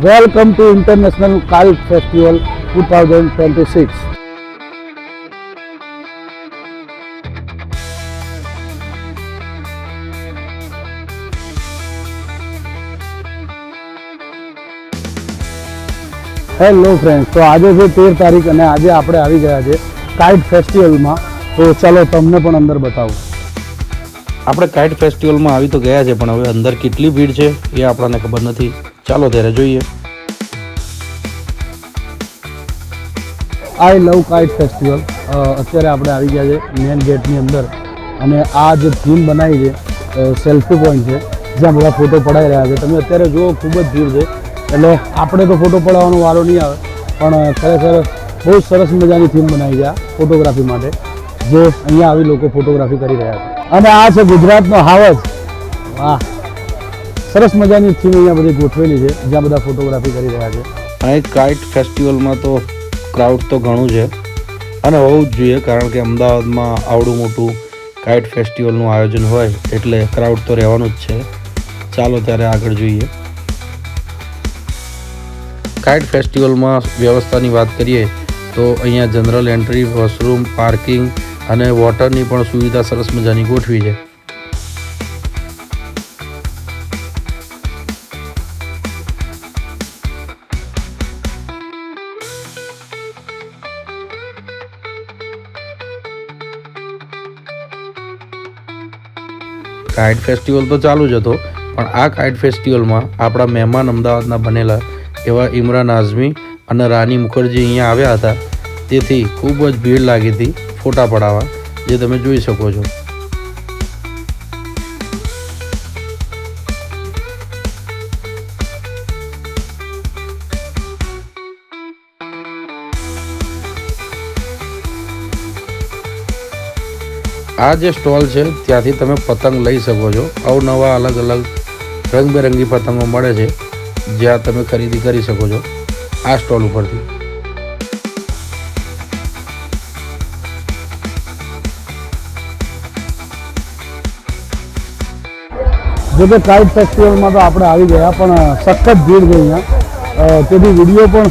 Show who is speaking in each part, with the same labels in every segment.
Speaker 1: Welcome to International Kite Festival 2026. Hello friends, તો આજે છે 13 તારીખ અને આજે આપણે આવી ગયા છે કાઇટ ફેસ્ટિવલમાં. તો ચાલો તમને પણ અંદર બતાવું.
Speaker 2: આપણે કાઇટ ફેસ્ટિવલમાં આવી તો ગયા છે, પણ હવે અંદર કેટલી ભીડ છે એ આપણને ખબર નથી. ચાલો ત્યારે જોઈએ.
Speaker 1: આઈ લવ કાઇટ ફેસ્ટિવલ. અત્યારે આપણે આવી ગયા છે મેન ગેટની અંદર અને આ જે થીમ બનાવી છે સેલ્ફી પોઈન્ટ છે, જ્યાં બધા ફોટો પડાઈ રહ્યા છે. તમે અત્યારે જુઓ ખૂબ જ ભીડ છે, એટલે આપણે તો ફોટો પડાવવાનો વારો નહીં આવે, પણ ખરેખર બહુ સરસ મજાની થીમ બનાવી છે આ ફોટોગ્રાફી માટે, જે અહીંયા આવી લોકો ફોટોગ્રાફી કરી રહ્યા છે. અને આ છે ગુજરાતનો હાવજ. વાહ, સરસ મજાની થીમ અહીંયા બધી ગોઠવેલી છે, જ્યાં બધા ફોટોગ્રાફી કરી રહ્યા છે.
Speaker 2: અહીં કાઇટ ફેસ્ટિવલમાં તો ક્રાઉડ તો ઘણું છે અને હોવું જ જોઈએ, કારણ કે અમદાવાદમાં આવડું મોટું કાઇટ ફેસ્ટિવલનું આયોજન હોય એટલે ક્રાઉડ તો રહેવાનું જ છે. ચાલો ત્યારે આગળ જોઈએ. કાઇટ ફેસ્ટિવલમાં વ્યવસ્થાની વાત કરીએ તો અહીંયા જનરલ એન્ટ્રી, વોશરૂમ, પાર્કિંગ અને વોટરની પણ સુવિધા સરસ મજાની ગોઠવી છે. કાઇટ ફેસ્ટિવલ તો ચાલુ જ હતો, પણ આ કાઇટ ફેસ્ટિવલમાં આપણા મહેમાન અમદાવાદના બનેલા એવા ઇમરાન આઝમી અને રાની મુખર્જી અહીંયા આવ્યા હતા, તેથી ખૂબ જ ભીડ લાગી હતી ફોટા પડાવવા, જે તમે જોઈ શકો છો. આ જે સ્ટોલ છે ત્યાંથી તમે પતંગ લઈ શકો છો. અવનવા અલગ અલગ રંગબેરંગી પતંગો મળે છે, જ્યાં તમે ખરીદી કરી શકો છો આ સ્ટોલ ઉપરથી.
Speaker 1: જો કે કાઇટ ફેસ્ટિવલમાં તો આપણે આવી ગયા, પણ સખત ભીડ છે અહીંયા, તેથી વિડીયો પણ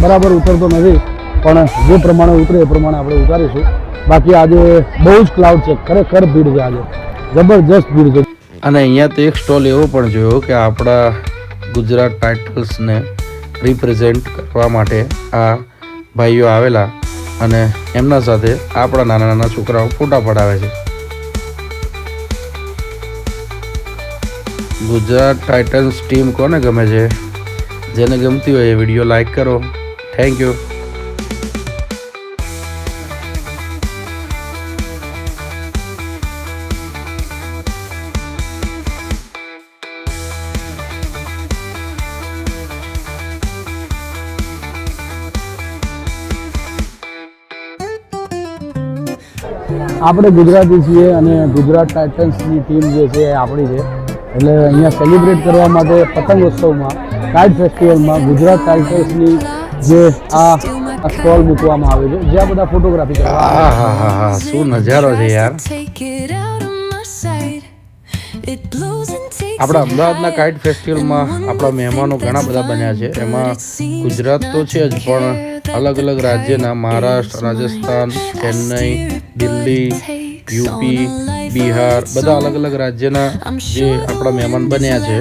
Speaker 1: બરાબર ઉતરતો નથી, પણ જે પ્રમાણે ઉતરે એ પ્રમાણે આપણે ઉતારીશું. બાકી આજે બહુ જ ક્લાઉડ છે, ખરેખર ભીડ છે, આજે જબરજસ્ત ભીડ છે.
Speaker 2: અને અહીંયા તો એક સ્ટોલ એવો પણ જોયો કે આપણા ગુજરાત ટાઇટલ્સને રિપ્રેઝેન્ટ કરવા માટે આ ભાઈઓ આવેલા અને એમના સાથે આપણા નાના નાના છોકરાઓ ફોટા પડાવે છે. ગુજરાત ટાઇટન્સ ટીમ કોને ગમે છે? જેને ગમતી હોય એ વિડીયો લાઈક કરો. Thank you.
Speaker 1: આપણે ગુજરાતી છીએ અને ગુજરાત ટાઇટન્સની ટીમ જે છે એ આપણી છે, એટલે અહીંયા સેલિબ્રેટ કરવા માટે પતંગોત્સવમાં કાઇટ ફેસ્ટિવલમાં ગુજરાત ટાઇટન્સની જે આ સ્ટોલ મૂકવામાં આવે છે, જ્યાં બધા ફોટોગ્રાફી કરવા.
Speaker 2: હા, શું નજારો છે યાર. આપણા અમદાવાદના કાઇટ ફેસ્ટિવલમાં આપણા મહેમાનો ઘણા બધા બન્યા છે. એમાં ગુજરાત તો છે જ, પણ અલગ અલગ રાજ્યના મહારાષ્ટ્ર, રાજસ્થાન, ચેન્નઈ, દિલ્હી, યુપી, બિહાર, બધા અલગ અલગ રાજ્યના જે આપણા મહેમાન બન્યા છે.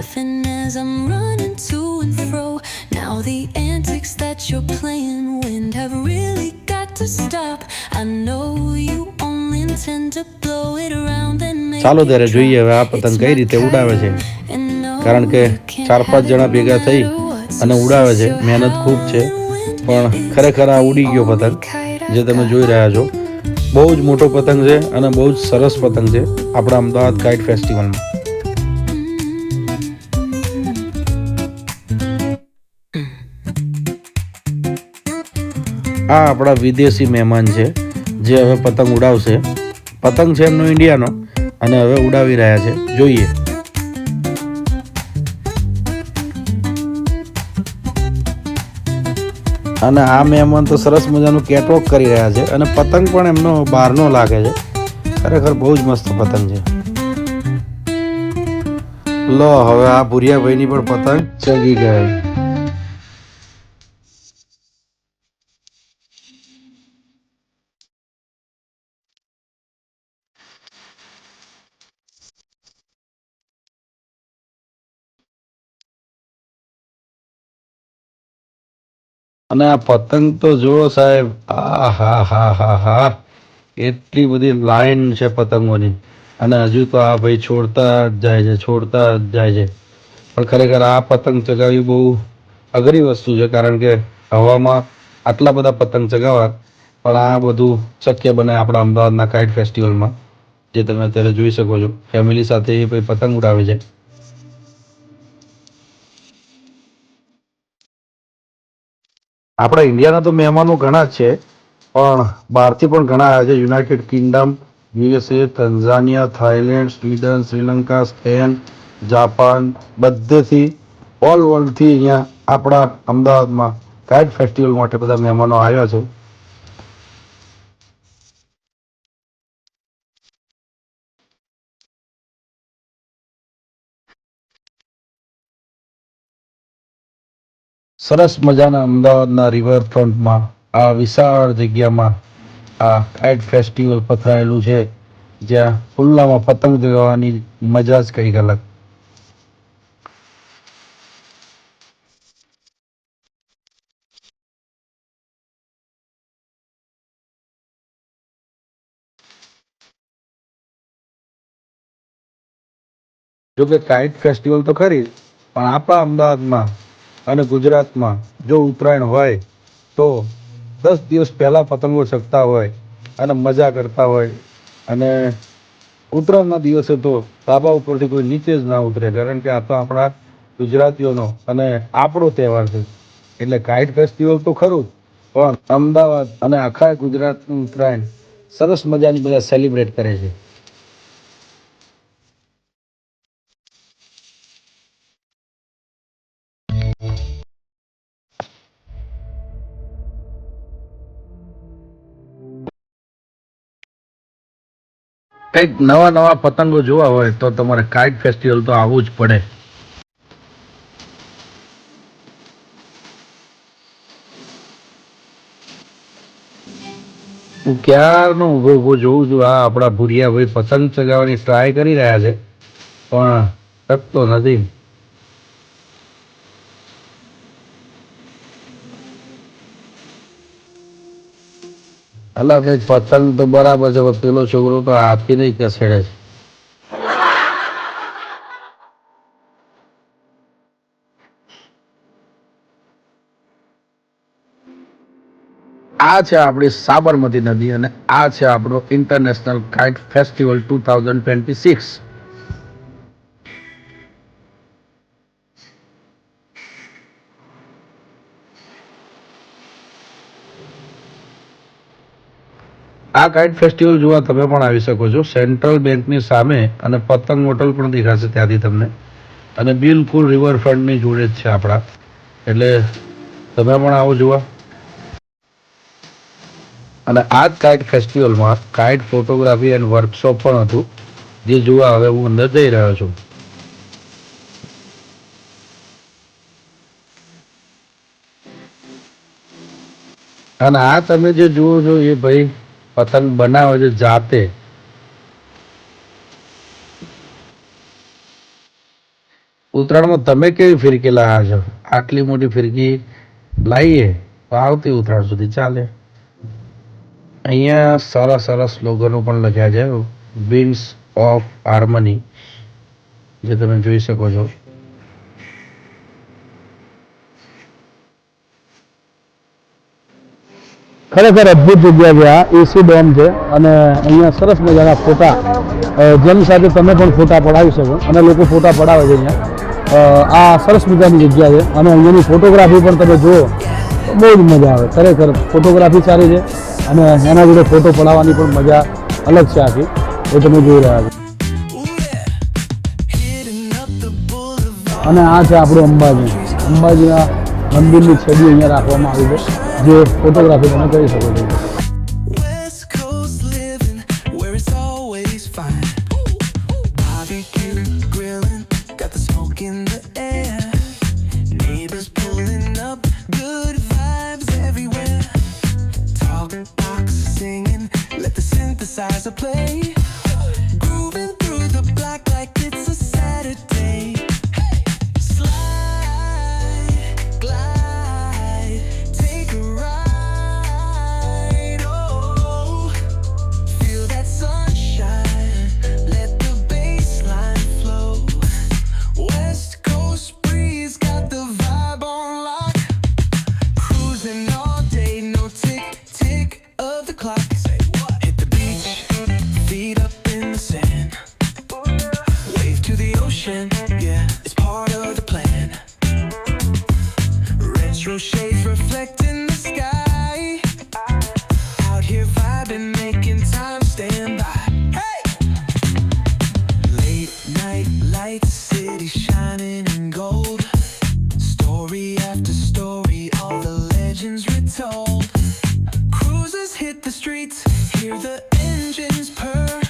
Speaker 2: ચાલો ત્યારે જોઈએ હવે આ પતંગ કઈ રીતે ઉડાવે છે, કારણ કે 4-5 જણા ભેગા થઈ અને ઉડાવે છે. મહેનત ખૂબ છે, પણ ખરેખર આ ઉડી ગયો પતંગ, જે તમે જોઈ રહ્યા છો. બહુ જ મોટો પતંગ છે અને બહુ જ સરસ પતંગ છે આપણા અમદાવાદ કાઇટ ફેસ્ટિવલમાં. આ આપણા વિદેશી મહેમાન છે, જે હવે પતંગ ઉડાવશે. પતંગ છે એમનો ઇન્ડિયાનો અને હવે ઉડાવી રહ્યા છે. જોઈએ. અને આ મહેમાન તો સરસ મજાનું કેટવોક કરી રહ્યા છે અને પતંગ પણ એમનો બહારનો લાગે છે. ખરેખર બહુ જ મસ્ત પતંગ છે. લો હવે આ ભુરિયાભાઈની પણ પતંગ ચગી ગઈ. અને આ પતંગ તો જુઓ સાહેબ, આ હા હા હા હા, એટલી બધી લાઈન છે પતંગોની. અને હજુ તો આ ભાઈ છોડતા જ જાય છે, છોડતા જ જાય છે. પણ ખરેખર આ પતંગ ચગાવવી બહુ અઘરી વસ્તુ છે, કારણ કે હવામાં આટલા બધા પતંગ ચગાવવા, પણ આ બધું શક્ય બને આપણા અમદાવાદના કાઇટ ફેસ્ટિવલમાં, જે તમે અત્યારે જોઈ શકો છો. ફેમિલી સાથે એ ભાઈ પતંગ ઉડાવે છે. આપણા ઇન્ડિયાના તો મહેમાનો ઘણા જ છે, પણ બહારથી પણ ઘણા આવ્યા છે. United Kingdom, USA, તંઝાનિયા, Thailand, Sweden, Sri Lanka, Spain, Japan, બધેથી all વર્લ્ડથી અહીંયા આપણા અમદાવાદમાં કાઇટ ફેસ્ટિવલ માટે બધા મહેમાનો આવ્યા છે. સરસ મજાના અમદાવાદના રિવરફ્રન્ટમાં, આ વિશાળ જગ્યામાં આ કાઇટ ફેસ્ટિવલ પથરાયેલું છે, જ્યાં ખુલ્લામાં પતંગ ચગાવવાની મજા જ કંઈક અલગ. જોકે કાઇટ ફેસ્ટિવલ તો ખરી, પણ આપણા અમદાવાદમાં અને ગુજરાતમાં જો ઉત્તરાયણ હોય તો 10 દિવસ પહેલા પતંગો ચગતા હોય અને મજા કરતા હોય. અને ઉત્તરાયણના દિવસે તો ધાબા ઉપરથી કોઈ નીચે જ ના ઉતરે, કારણ કે આ તો આપણા ગુજરાતીઓનો અને આપણો તહેવાર છે. એટલે કાઇટ ફેસ્ટિવલ તો ખરું જ, પણ અમદાવાદ અને આખા ગુજરાતનું ઉત્તરાયણ સરસ મજાની બધા સેલિબ્રેટ કરે છે. કંઈક નવા નવા પતંગો જોવા હોય તો તમારે કાઇટ ફેસ્ટિવલ તો આવવું જ પડે. હું ક્યારનો ઊભો ઊભો જોઉં છું, આ આપણા ભુરિયા ભાઈ પતંગ ચગાવવાની ટ્રાય કરી રહ્યા છે, પણ શકતો નથી. અલા ભાઈ, પતંગ તો બરાબર છે, પણ પેલો છોકરો તો હાથી નહીં ખસેડે છે. આ છે આપણી સાબરમતી નદી અને આ છે આપણો ઇન્ટરનેશનલ કાઇટ ફેસ્ટિવલ 2026. આ કાઇટ ફેસ્ટિવલ જોવા તમે પણ આવી શકો છો. સેન્ટ્રલ બેંકની સામે અને પતંગ હોટલ પણ દેખાશે ત્યાંથી તમને, અને બિલકુલ રિવરફ્રન્ટની જોડે જ છે આપણા. એટલે તમે પણ આવો જોવા. અને આ જ કાઇટ ફેસ્ટિવલમાં કાઇટ ફોટોગ્રાફી એન્ડ વર્કશોપ પણ હતું, જે જોવા હવે હું અંદર જઈ રહ્યો છું. અને આ તમે જે જુઓ છો એ ભાઈ પતંગ બનાવે છે જાતે. ઉત્તરાયણમાં તમે કેવી ફિરકી લાવ્યા છો? આટલી મોટી ફિરકી લાવીએ તો આવતી ઉત્તરાયણ સુધી ચાલે. અહીંયા સરસ સરસ સ્લોગનો પણ લખ્યા છે, વિન્સ ઓફ હાર્મની, જે તમે જોઈ શકો છો. ખરેખર અદ્ભુત જગ્યા છે. આ એસી ડોમ છે અને અહીંયા સરસ મજાના ફોટા, જેની સાથે તમે પણ ફોટા પડાવી શકો અને લોકો ફોટા પડાવે છે અહીંયા. આ સરસ મજાની જગ્યા છે અને અહીંયાની ફોટોગ્રાફી પણ તમે જુઓ તો બહુ જ મજા આવે. ખરેખર ફોટોગ્રાફી સારી છે અને એના જોડે ફોટો પડાવવાની પણ મજા અલગ છે આખી, એ તમે જોઈ રહ્યા છો. અને આ છે આપણું અંબાજી. અંબાજીના મંદિરની છબી અહીંયા રાખવામાં આવી છે, જે ફોટોગ્રાફી તમે કરી શકો છો.
Speaker 3: shades reflecting the sky. Out here vibing, making time stand by. Hey! Late night lights, city shining in gold. Story after story, all the legends retold. Cruisers hit the streets, hear the engines purr.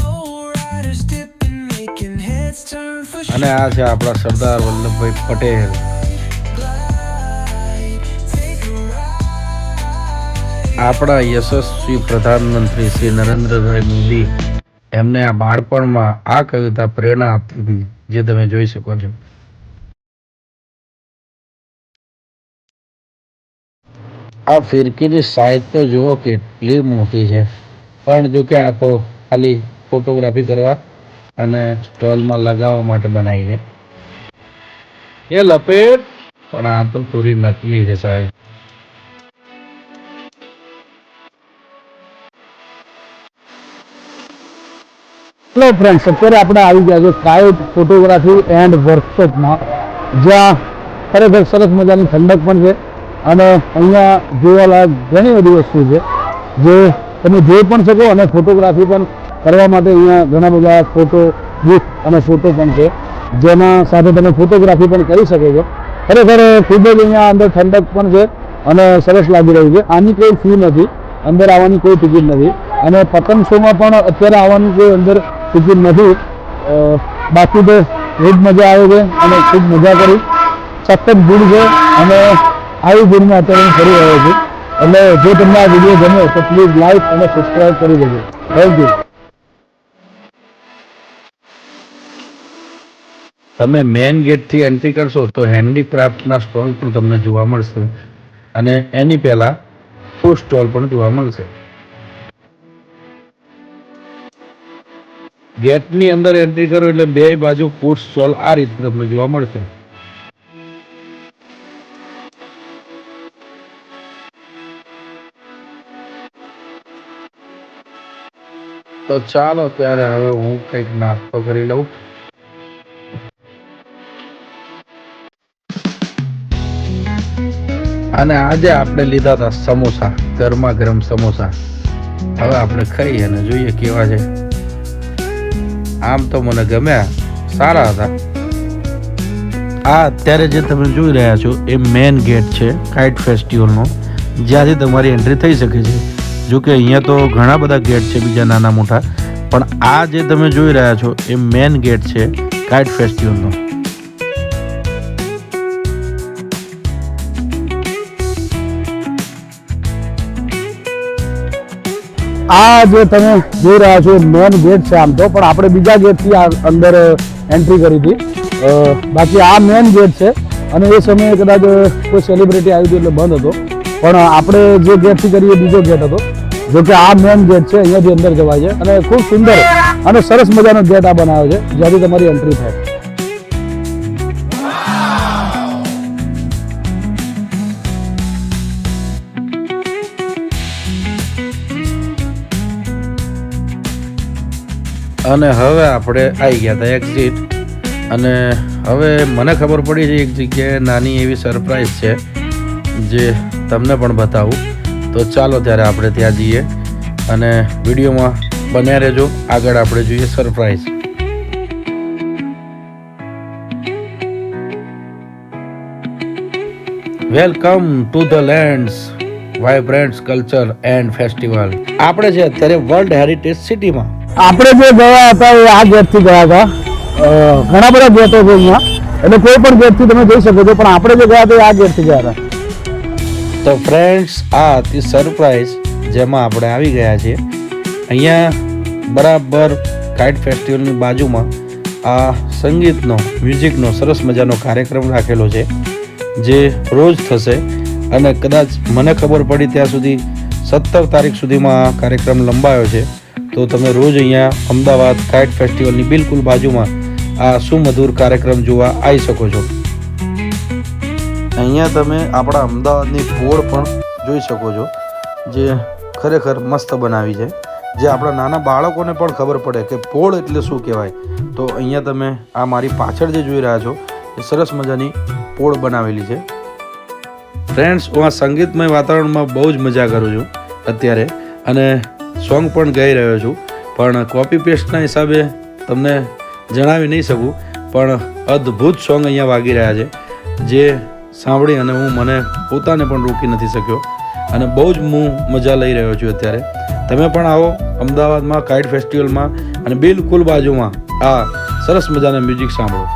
Speaker 3: Low riders dipping, making heads turn for
Speaker 2: અને આ છે આપણા Sardar Vallabhbhai Patel.
Speaker 3: glide. Take a ride.
Speaker 2: આપણા યશસ્વી પ્રધાનમંત્રી શ્રી નરેન્દ્રભાઈ મોદી એમને આ બાળપણમાં આ કવિતા પ્રેરણા આપતી હતી, જે તમે જોઈ શકો છો. આ ફિરકીની સાઈઝ તો જુઓ કેટલી મોટી છે, પણ જો કે આ તો ખાલી ફોટોગ્રાફી કરવા અને સ્ટોલમાં લગાવવા માટે બનાવી છે. એ લપેટ, પણ આ તો થોડી નકલી છે સાહેબ.
Speaker 1: હેલો ફ્રેન્ડ્સ, અત્યારે આપણે આવી ગયા છે કાઇટ ફોટોગ્રાફી એન્ડ વર્કશોપમાં, જ્યાં ખરેખર સરસ મજાની ઠંડક પણ છે અને અહીંયા જોવાલાયક ઘણી બધી વસ્તુ છે જે તમે જોઈ પણ શકો અને ફોટોગ્રાફી પણ કરવા માટે અહીંયા ઘણા બધા ફોટો બુક અને ફોટો પણ છે, જેના સાથે તમે ફોટોગ્રાફી પણ કરી શકો છો. ખરેખર ખૂબ જ અહીંયા અંદર ઠંડક પણ છે અને સરસ લાગી રહ્યું છે. આની કોઈ ફી નથી, અંદર આવવાની કોઈ ટિકિટ નથી અને પતંગ શોમાં પણ અત્યારે આવવાની કોઈ અંદર ટિકિટ નથી. બાકી તો ખૂબ મજા આવે છે અને ખૂબ મજા કરી. સખત ભીડ છે અને આવી ભીડમાં અત્યારે હું ફરી રહ્યો છું. એટલે જો તમને આ વિડીયો ગમે તો પ્લીઝ લાઈક અને સબસ્ક્રાઈબ કરી દેજો. Thank you.
Speaker 2: તમે મેઇન ગેટથી એન્ટ્રી કરશો તો હેન્ડીક્રાફ્ટના સ્ટોલ પણ તમને જોવા મળશે અને એની પહેલા ફૂડ સ્ટોલ પણ જોવા મળશે. ગેટની અંદર એન્ટ્રી કરો એટલે બે બાજુ ફૂડ સ્ટોલ આ રીતે તમને જોવા મળશે. તો ચાલો ત્યારે હવે હું કંઈક નાસ્તો કરી લઉં. અને આજે આપણે લીધા હતા સમોસા, ગરમા ગરમ સમોસા. હવે આપણે ખાઈ અને જોઈએ કેવા છે. આમ તો મને ગમ્યા, સારા હતા. આ અત્યારે જે તમે જોઈ રહ્યા છો એ મેઇન ગેટ છે કાઇટ ફેસ્ટિવલનો, જ્યાંથી તમારી એન્ટ્રી થઈ શકે છે. જો કે અહીંયા તો ઘણા બધા ગેટ છે બીજા નાના મોટા, પણ આ જે તમે જોઈ રહ્યા છો એ મેઇન ગેટ છે કાઇટ ફેસ્ટિવલનો.
Speaker 1: આ જે તમે જોઈ રહ્યા છો મેન ગેટ છે આમ તો, પણ આપણે બીજા ગેટથી અંદર એન્ટ્રી કરી હતી. બાકી આ મેન ગેટ છે અને એ સમયે કદાચ કોઈ સેલિબ્રિટી આવી હતી એટલે બંધ હતો, પણ આપણે જે ગેટથી કરીએ બીજો ગેટ હતો. જો કે આ મેન ગેટ છે, અહીંયાથી અંદર જવાય છે અને ખૂબ સુંદર અને સરસ મજાનો ગેટ આ બનાવ્યો છે જ્યાંથી તમારી એન્ટ્રી થાય.
Speaker 2: અને હવે આપણે આવી ગયા હતા એક્ઝિટ, અને હવે મને ખબર પડી છે એક જગ્યાએ નાની એવી સરપ્રાઈઝ છે જે તમને પણ બતાવું. તો ચાલો ત્યારે આપણે ત્યાં જઈએ અને વિડીયોમાં બન્યા રહેજો. આગળ આપણે જોઈએ surprise. Welcome to the lands vibrant culture and festival. આપણે છે અત્યારે વર્લ્ડ હેરિટેજ સિટીમાં.
Speaker 1: આપણે જે ગયા હતા એ આ ગેટથી ગયા હતા. ઘણા બધા ગેટો છે અહીંયા, એટલે કોઈ પણ ગેટથી તમે જઈ શકો છો, પણ આપણે જે ગયા હતા એ આ ગેટથી ગયા હતા.
Speaker 2: તો ફ્રેન્ડ્સ, આ હતી સરપ્રાઈઝ જેમાં આપણે આવી ગયા છીએ. અહીંયા બરાબર કાઇટ ફેસ્ટિવલની બાજુમાં આ સંગીતનો, મ્યુઝિકનો સરસ મજાનો કાર્યક્રમ રાખેલો છે જે રોજ થશે અને કદાચ મને ખબર પડી ત્યાં સુધી 17 તારીખ સુધીમાં આ કાર્યક્રમ લંબાયો છે. તો તમે રોજ અહીંયા અમદાવાદ કાઇટ ફેસ્ટિવલની બિલકુલ બાજુમાં આ સુમધુર કાર્યક્રમ જોવા આવી શકો છો. અહીંયા તમે આપણા અમદાવાદની પોળ પણ જોઈ શકો છો, જે ખરેખર મસ્ત બનાવી છે, જે આપણા નાના બાળકોને પણ ખબર પડે કે પોળ એટલે શું કહેવાય. તો અહીંયા તમે આ મારી પાછળ જે જોઈ રહ્યા છો એ સરસ મજાની પોળ બનાવેલી છે. ફ્રેન્ડ્સ, હું આ સંગીતમય વાતાવરણમાં બહુ જ મજા કરું છું અત્યારે, અને સોંગ પણ ગાઈ રહ્યો છું. પણ કોપી પેસ્ટના હિસાબે તમને જણાવી નહીં શકું, પણ અદ્ભુત સોંગ અહીંયા વાગી રહ્યા છે, જે સાંભળી અને મને પોતાને પણ રોકી નથી શક્યો, અને બહુ જ હું મજા લઈ રહ્યો છું અત્યારે. તમે પણ આવો અમદાવાદમાં કાઇટ ફેસ્ટિવલમાં, અને બિલકુલ બાજુમાં આ સરસ મજાના મ્યુઝિક સાંભળો.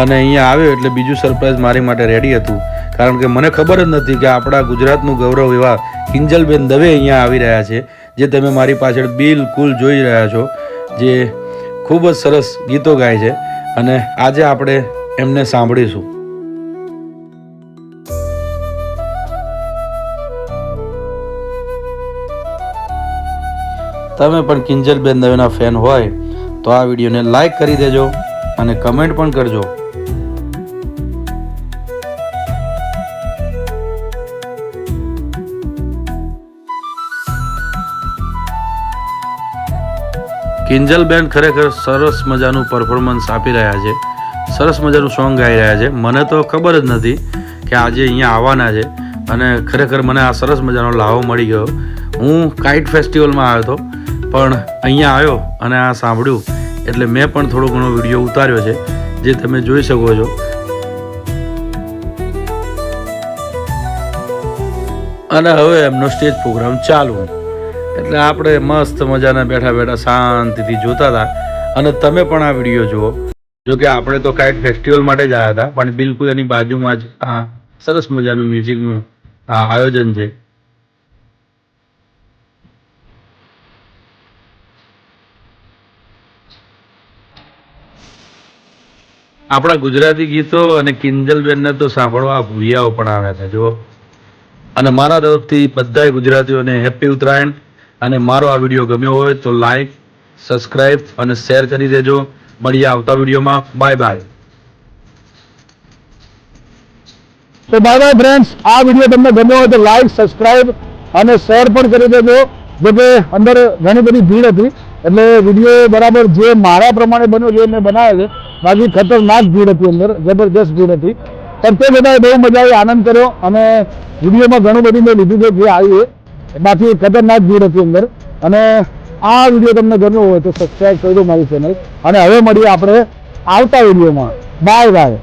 Speaker 2: અને અહીંયા આવ્યો એટલે બીજું સરપ્રાઈઝ મારી માટે રેડી હતું, કારણ કે મને ખબર જ નથી કે આપણા ગુજરાતનું ગૌરવ એવા કિંજલબેન દવે અહીંયા આવી રહ્યા છે, જે તમે મારી પાછળ બિલકુલ જોઈ રહ્યા છો, જે ખૂબ જ સરસ ગીતો ગાય છે, અને આજે આપણે એમને સાંભળીશું. તમે પણ કિંજલબેન દવેના ફેન હોય તો આ વિડીયોને લાઈક કરી દેજો અને કમેન્ટ પણ કરજો. કિંજલબેન ખરેખર સરસ મજાનું પરફોર્મન્સ આપી રહ્યા છે, સરસ મજાનું સોંગ ગાઈ રહ્યા છે. મને તો ખબર જ નથી કે આજે અહીંયા આવવાના છે, અને ખરેખર મને આ સરસ મજાનો લાવો મળી ગયો. હું કાઇટ ફેસ્ટિવલમાં આવ્યો હતો, પણ અહીંયા આવ્યો અને આ સાંભળ્યું એટલે મેં પણ થોડો ઘણો વિડીયો ઉતાર્યો છે, જે તમે જોઈ શકો છો. અને હવે એમનો સ્ટેજ પ્રોગ્રામ ચાલુ, એટલે આપણે મસ્ત મજાના બેઠા બેઠા શાંતિથી જોતા હતા. અને તમે પણ આ વિડીયો જુઓ. જો કે આપણે તો કાઇટ ફેસ્ટિવલ માટે જ આવ્યા હતા, પણ બિલકુલ એની બાજુમાં જ આ સરસ મજાનું મ્યુઝિકનું આ આયોજન છે. આપણા ગુજરાતી ગીતો અને કિંજલબેનને તો સાંભળવા ભૂયાઓ પણ આવ્યા હતા જો. અને મારા તરફથી બધા ગુજરાતીઓને હેપી ઉત્તરાયણ. અને મારો આ વિડીયો ગમ્યો હોય તો લાઈક, સબસ્ક્રાઇબ અને શેર કરી દેજો. મળીએ આવતા વિડીયોમાં. Bye bye.
Speaker 1: તો બાય બાય ફ્રેન્ડ્સ. આ વિડીયો તમને ગમ્યો હોય તો લાઈક, સબસ્ક્રાઇબ અને શેર પણ કરી દેજો. જો કે અંદર ઘણી બધી ભીડ હતી, એટલે વિડીયો બરાબર જે મારા પ્રમાણે બન્યો છે મેં બનાવ્યો છે. બાકી ખતરનાક ભીડ હતી, અંદર જબરદસ્ત ભીડ હતી, પણ તે બધાએ બહુ મજા આવી, આનંદ કર્યો. અને વિડીયોમાં ઘણું બધું મેં લીધું છે, જે આવ્યું બાકી ખતરનાક ભીડ હતી અંદર. અને આ વિડીયો તમને ગમ્યો હોય તો સબસ્ક્રાઇબ કરી દો મારી ચેનલ. અને હવે મળીએ આપણે આવતા વિડીયોમાં. Bye bye.